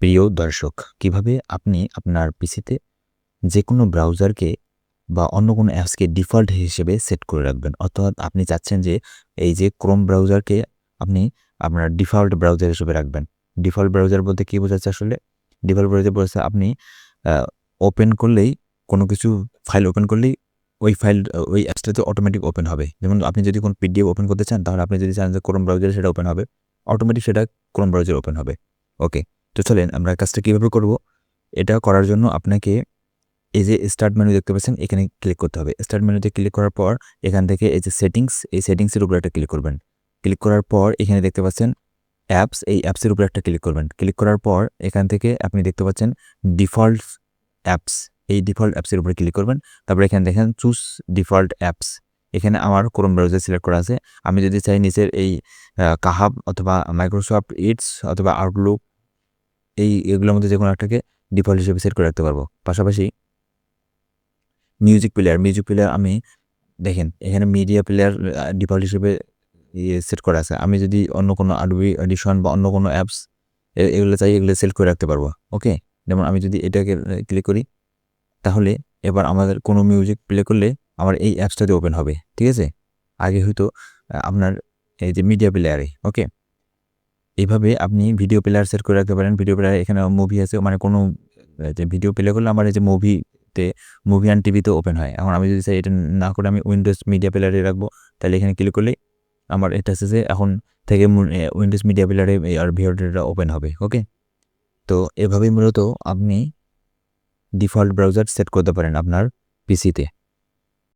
প্রিয় দর্শক, কিভাবে আপনি আপনার পিসিতে যেকোনো ব্রাউজারকে বা অন্য কোনো অ্যাপসকে ডিফল্ট হিসেবে সেট করে রাখবেন। অর্থাৎ আপনি চাচ্ছেন যে এই যে ক্রোম ব্রাউজারকে আপনি আপনার ডিফল্ট ব্রাউজার হিসেবে রাখবেন। ডিফল্ট ব্রাউজার বলতে কি বোঝাচ্ছে আসলে? ডিফল্ট ব্রাউজার বলতে আপনি আ ওপেন করলেই কোনো কিছু ফাইল ওপেন করলেই ওই অ্যাপসটাতে অটোমেটিক ওপেন হবে। যেমন আপনি যদি কোনো পিডিএফ ওপেন করতে চান, তাহলে আপনি যদি চান যে ক্রোম ব্রাউজারে সেটা ওপেন হবে, অটোমেটিক সেটা ক্রোম ব্রাউজারে ওপেন হবে। ওকে। তো চলেন আমরা কাজটা কিভাবে করব? এটা করার জন্য আপনাকে এই যে স্টার্ট মেনু দেখতে পাচ্ছেন, এখানে ক্লিক করতে হবে। স্টার্ট মেনুতে ক্লিক করার পর এখান থেকে এই যে সেটিংস, এই সেটিংসের উপরে একটা ক্লিক করবেন। ক্লিক করার পর এখানে দেখতে পাচ্ছেন অ্যাপস, এই অ্যাপসের উপরে একটা ক্লিক করবেন। ক্লিক করার পর এখান থেকে আপনি দেখতে পাচ্ছেন ডিফল্ট অ্যাপস, এই ডিফল্ট অ্যাপসের উপরে ক্লিক করবেন। তারপরে এখানে দেখেন চুজ ডিফল্ট অ্যাপস। এখানে আমার ক্রোম ব্রাউজার সিলেক্ট করা আছে। আমি যদি চাই নিচের এই কাহাব অথবা মাইক্রোসফট ইটস অথবা আউটলুক এগুলোর মধ্যে যেকোনো একটাকে ডিফল্ট হিসেবে সেট করে রাখতে পারবো। পাশাপাশি মিউজিক প্লেয়ার আমি দেখেন এখানে মিডিয়া প্লেয়ার ডিফল্ট হিসেবে সেট করা আছে। আমি যদি অন্য কোনো Adobe Audition বা অন্য কোনো অ্যাপস এগুলো চাই, এগুলো সেট করে রাখতে পারবো। ওকে? যেমন আমি যদি এটাকে ক্লিক করি, তাহলে এবার আমাদের কোনো মিউজিক প্লে করলে আমার এই অ্যাপসটাতে ওপেন হবে। ঠিক আছে? আগে হয়তো আপনার এই যে মিডিয়া প্লেয়ারে, ওকে? এভাবে আপনি ভিডিও প্লেয়ার সেট করে রাখতে পারেন। ভিডিও প্লেয়ার এখানে মুভি আছে, মানে কোনো যে ভিডিও প্লে করলে আমার এই যে মুভি অ্যান্ড টিভিতে ওপেন হয়। এখন আমি যদি চাই এটা না করে আমি উইন্ডোজ মিডিয়া প্লেয়ারে রাখবো, তাহলে এখানে ক্লিক করলেই আমার এটা হচ্ছে যে এখন থেকে উইন্ডোজ মিডিয়া প্লেয়ারে আর ভিডিওটা ওপেন হবে। ওকে? তো এভাবেই মূলত আপনি ডিফল্ট ব্রাউজার সেট করতে পারেন আপনার পিসিতে।